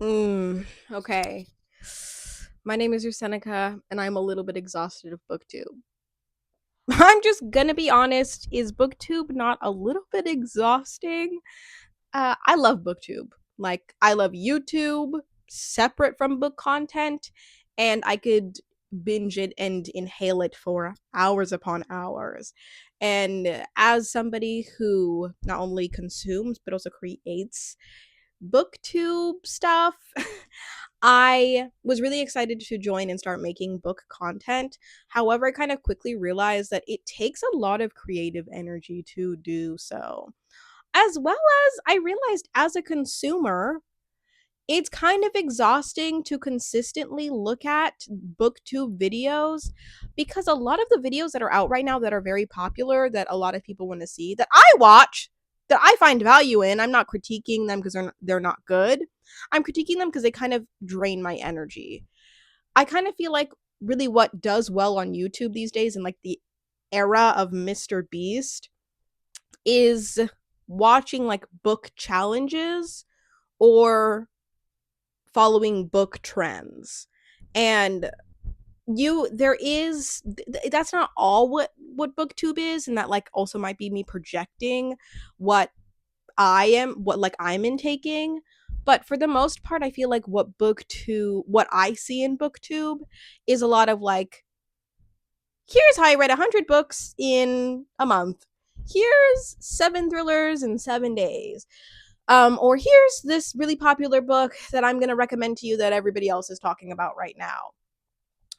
Okay. My name is Seneca, and I'm a little bit exhausted of Booktube. I'm just gonna be honest. Is Booktube not a little bit exhausting? I love Booktube. Like, I love YouTube separate from book content, and I could binge it and inhale it for hours upon hours. And as somebody who not only consumes but also creates booktube stuff, I was really excited to join and start making book content. However, I kind of quickly realized that it takes a lot of creative energy to do so. As well as I realized as a consumer, it's kind of exhausting to consistently look at booktube videos because a lot of the videos that are out right now that are very popular that a lot of people want to see that I watch, that I find value in, I'm not critiquing them because they're not good. I'm critiquing them because they kind of drain my energy. I kind of feel like really what does well on YouTube these days in like the era of Mr. Beast is watching like book challenges or following book trends. And there is that's not all what booktube is, and that like also might be me projecting what what like I'm intaking. But for the most part, I feel like what I see in booktube is a lot of like, here's how I read 100 books in a month, here's 7 thrillers in 7 days, or here's this really popular book that I'm going to recommend to you that everybody else is talking about right now.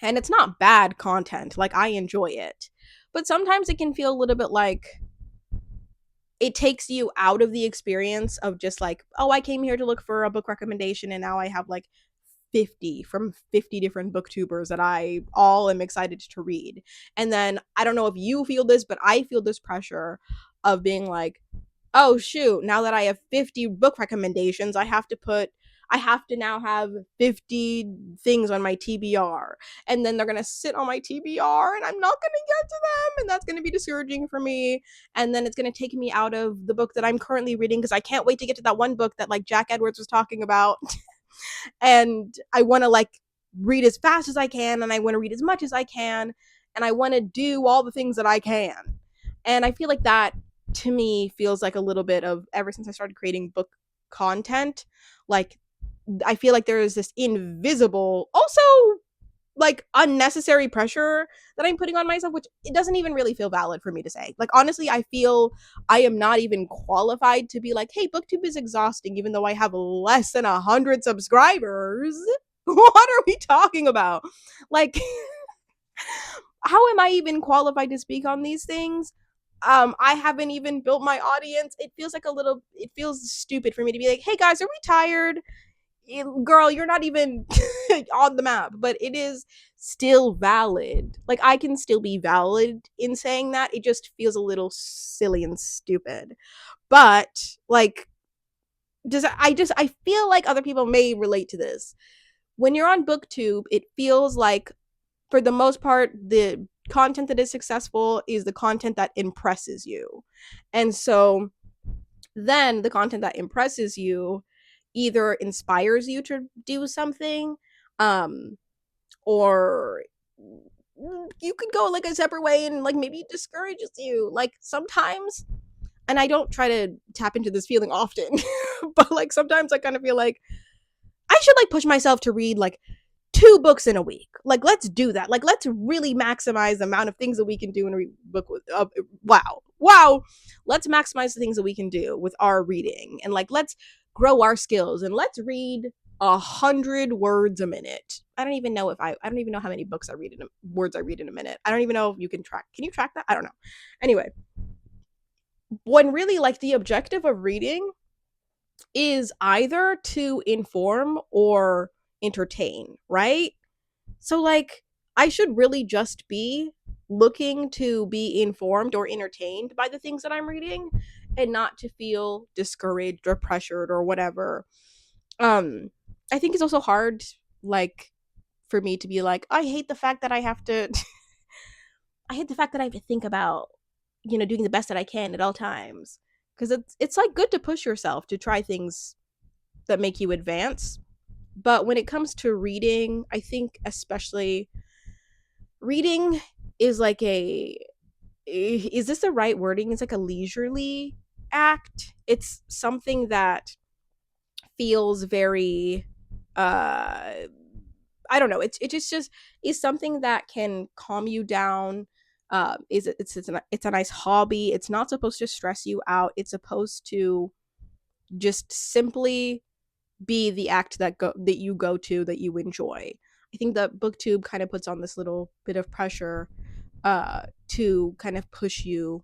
And it's not bad content, like I enjoy it. But sometimes it can feel a little bit like it takes you out of the experience of just like, oh, I came here to look for a book recommendation and now I have like 50 from 50 different booktubers that I all am excited to read. And then I don't know if you feel this, but I feel this pressure of being like, oh shoot, now that I have 50 book recommendations, I have to now have 50 things on my TBR. And then they're going to sit on my TBR and I'm not going to get to them. And that's going to be discouraging for me. And then it's going to take me out of the book that I'm currently reading because I can't wait to get to that one book that like Jack Edwards was talking about. And I want to like read as fast as I can and I want to read as much as I can and I want to do all the things that I can. And I feel like that to me feels like a little bit of ever since I started creating book content, like I feel like there is this invisible, also like unnecessary pressure that I'm putting on myself, which it doesn't even really feel valid for me to say. Like honestly, I feel I am not even qualified to be like, hey, booktube is exhausting, even though I have less than 100 subscribers. What are we talking about? Like, how am I even qualified to speak on these things? I haven't even built my audience. It feels stupid for me to be like, hey guys, are we tired? Girl, you're not even on the map, but it is still valid. Like I can still be valid in saying that. It just feels a little silly and stupid. But like I feel like other people may relate to this. When you're on booktube, it feels like for the most part the content that is successful is the content that impresses you. And so then the content that impresses you either inspires you to do something, um or you could go like a separate way and like maybe it discourages you like sometimes. And I don't try to tap into this feeling often but like sometimes I kind of feel like I should like push myself to read like 2 books in a week. Like, let's do that. Like, let's really maximize the amount of things that we can do in a book. With wow. Let's maximize the things that we can do with our reading, and like, let's grow our skills, and let's read 100 words a minute. I don't even know how many words I read in a minute. I don't even know if you can track. Can you track that? I don't know. Anyway, when really like the objective of reading is either to inform or entertain, right? So, like, I should really just be looking to be informed or entertained by the things that I'm reading and not to feel discouraged or pressured or whatever. Um, I think it's also hard, like, for me to be like, I hate the fact that I have to, I hate the fact that I have to think about, doing the best that I can at all times. Because it's like good to push yourself to try things that make you advance. But when it comes to reading, I think especially reading is like a, is this the right wording? It's like a leisurely act. It's something that feels very uh I don't know. It just is something that can calm you down. It's a nice hobby. It's not supposed to stress you out. It's supposed to just simply be the act that you go to, that you enjoy. I think that Booktube kind of puts on this little bit of pressure to kind of push you,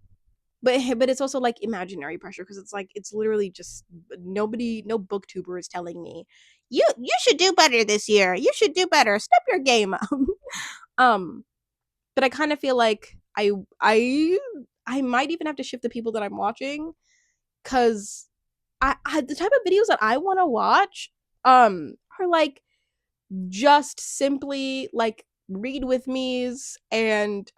but it's also like imaginary pressure, because it's like it's literally just nobody, no booktuber is telling me you should do better this year, you should do better, step your game up. um but I kind of feel like I might even have to shift the people that I'm watching, because I the type of videos that I want to watch are like just simply like read with me's and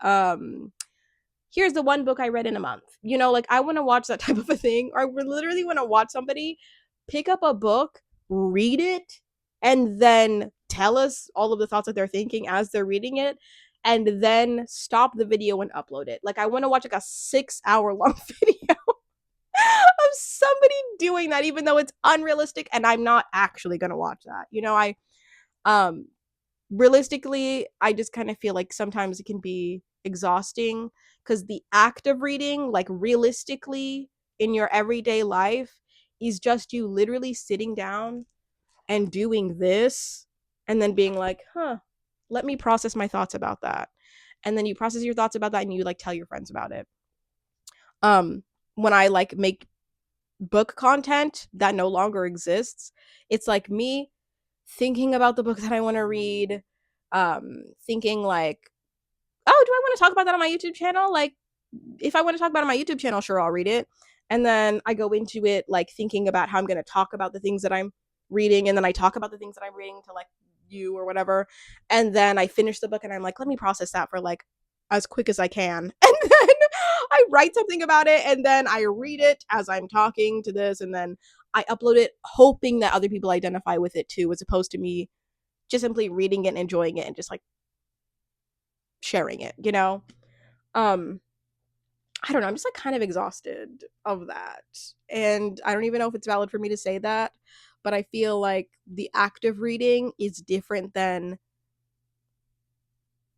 here's the one book I read in a month. You know, like I want to watch that type of a thing. Or I literally want to watch somebody pick up a book, read it, and then tell us all of the thoughts that they're thinking as they're reading it, and then stop the video and upload it. Like I want to watch like a 6 hour long video of somebody doing that, even though it's unrealistic and I'm not actually gonna watch that. You know, I um realistically, I just kind of feel like sometimes it can be exhausting, because the act of reading, like realistically in your everyday life, is just you literally sitting down and doing this and then being like, huh, let me process my thoughts about that. And then you process your thoughts about that and you like tell your friends about it. Um, when I like make book content that no longer exists, it's like me thinking about the book that I want to read, thinking like, oh, do I want to talk about that on my YouTube channel? Like, if I want to talk about it on my YouTube channel, sure, I'll read it. And then I go into it like thinking about how I'm going to talk about the things that I'm reading, and then I talk about the things that I'm reading to like you or whatever. And then I finish the book and I'm like, let me process that for like as quick as I can. And then I write something about it and then I read it as I'm talking to this, and then I upload it hoping that other people identify with it too, as opposed to me just simply reading it and enjoying it and just like sharing it, you know? Um I don't know, I'm just like kind of exhausted of that. And I don't even know if it's valid for me to say that, but I feel like the act of reading is different than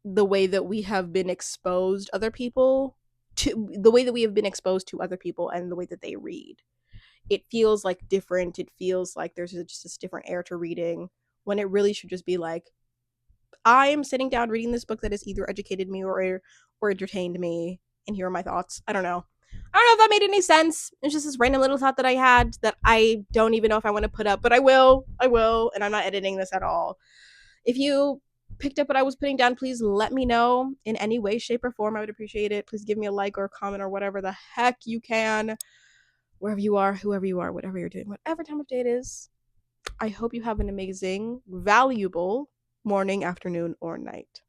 the way that we have been exposed other people to, the way that we have been exposed to other people and the way that they read. It feels like different. It feels like there's just this different air to reading, when it really should just be like, I am sitting down reading this book that has either educated me or entertained me, and here are my thoughts. I don't know. I don't know if that made any sense. It's just this random little thought that I had that I don't even know if I want to put up, but I will. I will, and I'm not editing this at all. If you picked up what I was putting down, please let me know in any way, shape, or form. I would appreciate it. Please give me a like or a comment or whatever the heck you can, wherever you are, whoever you are, whatever you're doing, whatever time of day it is. I hope you have an amazing, valuable morning, afternoon, or night.